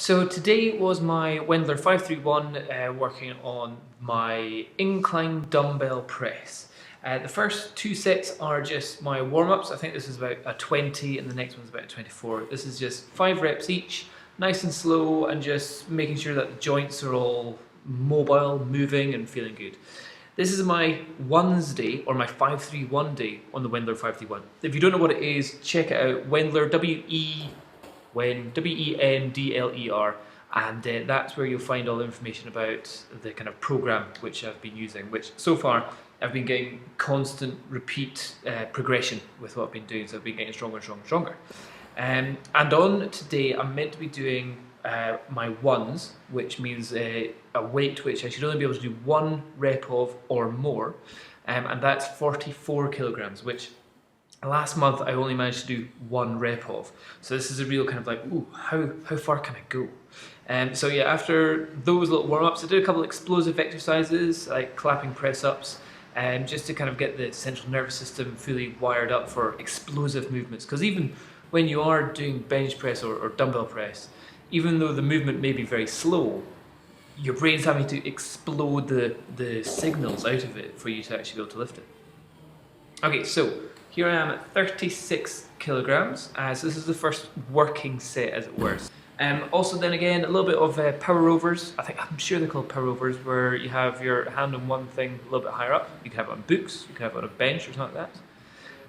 So today was my Wendler 531 working on my incline dumbbell press. The first two sets are just my warm-ups. I think this is about a 20 and the next one's about a 24. This is just 5 reps each, nice and slow, and just making sure that the joints are all mobile, moving and feeling good. This is my ones day, or my 531 day on the Wendler 531. If you don't know what it is, check it out. Wendler, W-E-N-D-L-E-R, and that's where you'll find all the information about the kind of program which I've been using, which so far I've been getting constant repeat progression with what I've been doing, so I've been getting stronger and stronger and stronger. And on today I'm meant to be doing my ones, which means a weight which I should only be able to do 1 rep of or more, and that's 44 kilograms, which last month I only managed to do 1 rep of. So this is a real kind of like, ooh, how far can I go? So yeah, after those little warm-ups, I did a couple of explosive exercises like clapping press-ups, just to kind of get the central nervous system fully wired up for explosive movements. Because even when you are doing bench press or dumbbell press, even though the movement may be very slow, your brain's having to explode the signals out of it for you to actually be able to lift it. Okay, so here I am at 36 kilograms, so this is the first working set, as it were. Also then again, a little bit of power overs. I'm sure they're called power overs, where you have your hand on one thing a little bit higher up. You can have it on books, you can have it on a bench or something like that.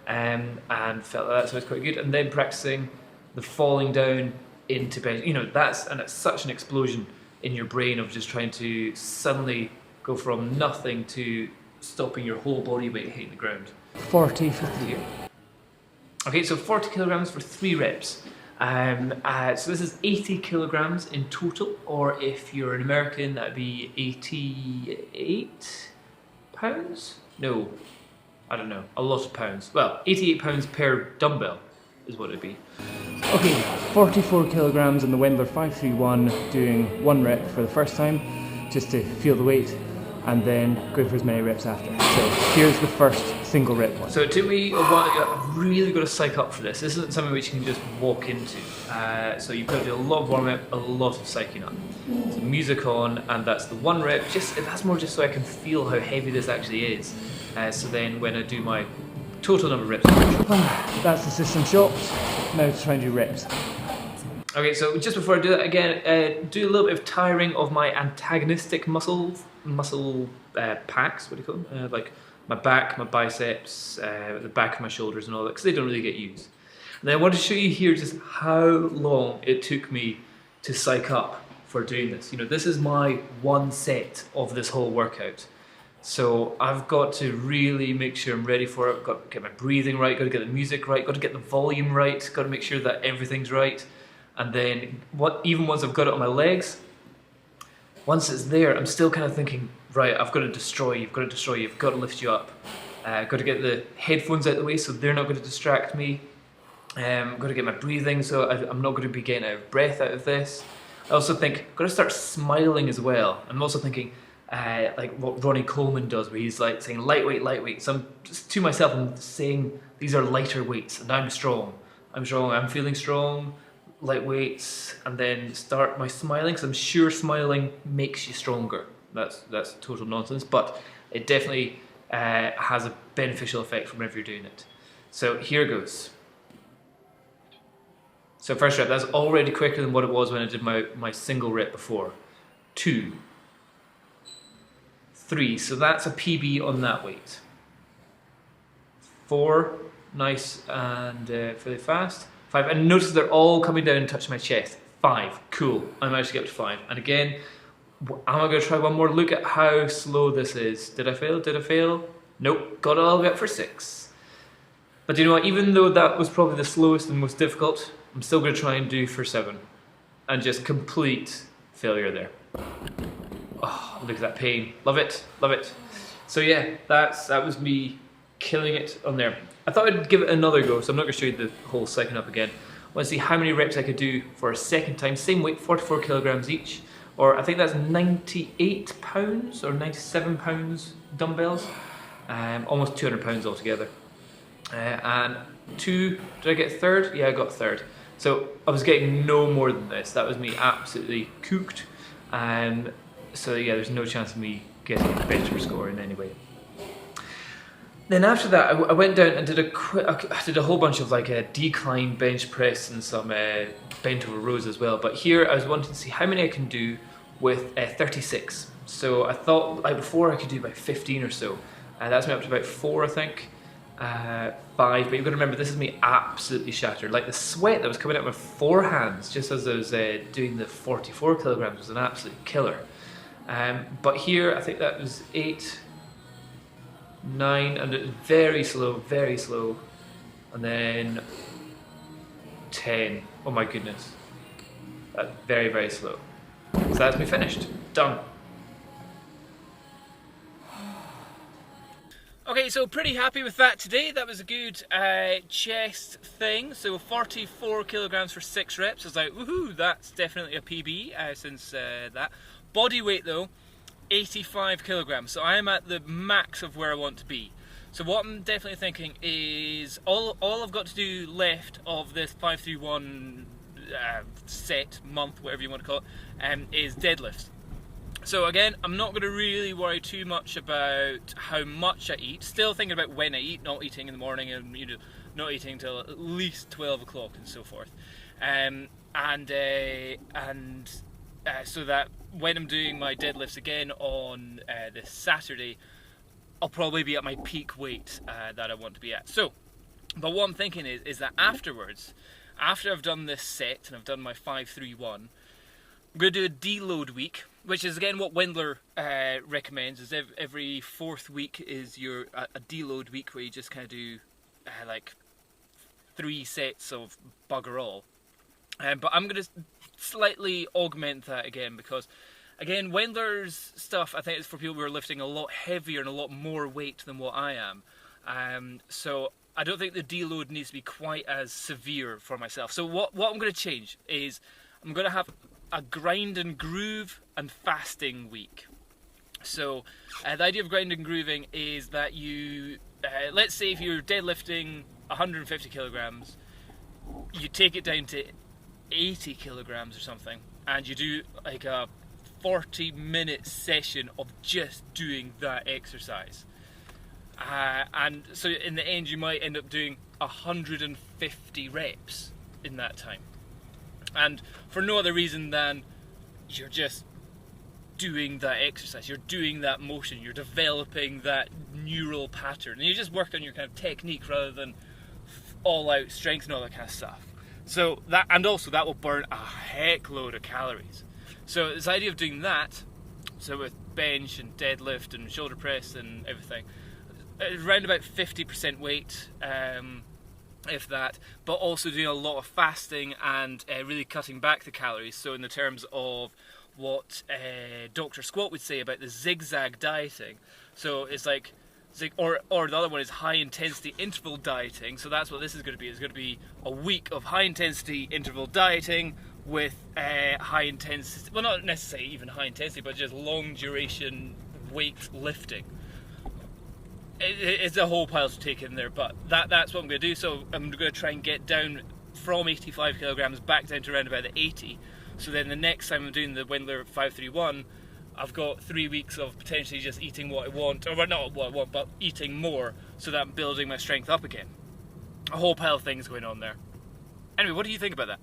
And felt like that, so it's quite good. And then practicing the falling down into bench. You know, it's such an explosion in your brain of just trying to suddenly go from nothing to stopping your whole body weight hitting the ground. 40 for 3. Okay, so 40 kilograms for 3 reps. So this is 80 kilograms in total, or if you're an American, that'd be 88 pounds? No, I don't know, a lot of pounds. Well, 88 pounds per dumbbell is what it'd be. Okay, 44 kilograms in the Wendler 531, doing 1 rep for the first time, just to feel the weight, and then going for as many reps after. So here's the first single rep one. So it took me a while. I've really got to psych up for this. This isn't something which you can just walk into. So you've got to do a lot of warm-up, a lot of psyching up. So music on, and that's the 1 rep. That's more just so I can feel how heavy this actually is. So then when I do my total number of reps. That's the system shocked. Now to try and do reps. Okay, so just before I do that again, do a little bit of tiring of my antagonistic muscle packs, what do you call them? Like my back, my biceps, the back of my shoulders and all that, because they don't really get used. And then I want to show you here just how long it took me to psych up for doing this. You know, this is my 1 set of this whole workout. So I've got to really make sure I'm ready for it. I've got to get my breathing right, got to get the music right, got to get the volume right, got to make sure that everything's right. And then even once I've got it on my legs, once it's there, I'm still kind of thinking, right, I've got to destroy you, I've got to lift you up. I've got to get the headphones out of the way so they're not going to distract me. I've got to get my breathing so I'm not going to be getting out of breath out of this. I also think I've got to start smiling as well. I'm also thinking, like what Ronnie Coleman does, where he's like saying lightweight, lightweight. So I'm just to myself, I'm saying these are lighter weights and I'm strong, I'm feeling strong, light weights, and then start my smiling, because I'm sure smiling makes you stronger. That's total nonsense, but it definitely has a beneficial effect from whenever you're doing it. So here goes. So first rep, that's already quicker than what it was when I did my single rep before. 2, 3, so that's a PB on that weight. 4, nice and fairly fast. 5, and notice they're all coming down and touching my chest. 5, cool, I managed to get up to 5. And again, am I going to try one more? Look at how slow this is. Did I fail? Nope, got it all the way up for 6. But you know what, even though that was probably the slowest and most difficult, I'm still going to try and do for 7. And just complete failure there. Oh, look at that pain. Love it. So yeah, that was me killing it on there. I thought I'd give it another go, so I'm not going to show you the whole psyching up again. I want to see how many reps I could do for a second time. Same weight, 44 kilograms each, or I think that's 98 pounds or 97 pounds dumbbells. Almost 200 pounds altogether. And 2, did I get 3rd? Yeah, I got 3rd. So I was getting no more than this. That was me absolutely cooked. So yeah, there's no chance of me getting a bench score in any way. Then after that, I went down and did a whole bunch of like a decline bench press and some bent over rows as well. But here I was wanting to see how many I can do with 36. So I thought like before I could do about 15 or so. That's me up to about 4, I think. 5, but you've got to remember this is me absolutely shattered. Like the sweat that was coming out of my forehands just as I was doing the 44 kilograms was an absolute killer. But here I think that was 8, 9, and it was very slow, and then 10. Oh my goodness, that's very slow. So that's me finished, done. Okay, so pretty happy with that today. That was a good chest thing. So 44 kilograms for 6 reps. I was like, woohoo, that's definitely a PB since that. Body weight though, 85 kilograms. So I am at the max of where I want to be. So what I'm definitely thinking is all I've got to do left of this 531 set, month, whatever you want to call it, is deadlifts. So again, I'm not going to really worry too much about how much I eat. Still thinking about when I eat, not eating in the morning and not eating until at least 12 o'clock and so forth. So that when I'm doing my deadlifts again on this Saturday, I'll probably be at my peak weight that I want to be at. So, but what I'm thinking is that afterwards, after I've done this set and I've done my 531, I'm going to do a deload week, which is again what Wendler recommends. Is every 4th week is a deload week where you just kind of do like 3 sets of bugger all. But I'm going to slightly augment that again because, again, Wendler's stuff I think is for people who are lifting a lot heavier and a lot more weight than what I am. So I don't think the deload needs to be quite as severe for myself. So what I'm going to change is I'm going to have a grind and groove and fasting week. So the idea of grind and grooving is that you, let's say if you're deadlifting 150 kilograms, you take it down to 80 kilograms or something, and you do like a 40-minute session of just doing that exercise. And so in the end you might end up doing 150 reps in that time. And for no other reason than you're just doing that exercise, you're doing that motion, you're developing that neural pattern, and you just work on your kind of technique rather than all-out strength and all that kind of stuff. So that, and also that will burn a heck load of calories. So this idea of doing that, so with bench and deadlift and shoulder press and everything, around about 50% weight, if that, but also doing a lot of fasting and really cutting back the calories. So in the terms of what Dr. Squat would say about the zigzag dieting, so it's like, or the other one is high intensity interval dieting. So that's what this is going to be. It's going to be a week of high intensity interval dieting with high intensity, well not necessarily even high intensity, but just long duration weight lifting. It's a whole pile to take in there, but that's what I'm going to do. So I'm going to try and get down from 85 kilograms back down to around about the 80. So then the next time I'm doing the Wendler 531, I've got 3 weeks of potentially just eating what I want, or not what I want, but eating more, so that I'm building my strength up again. A whole pile of things going on there. Anyway, what do you think about that?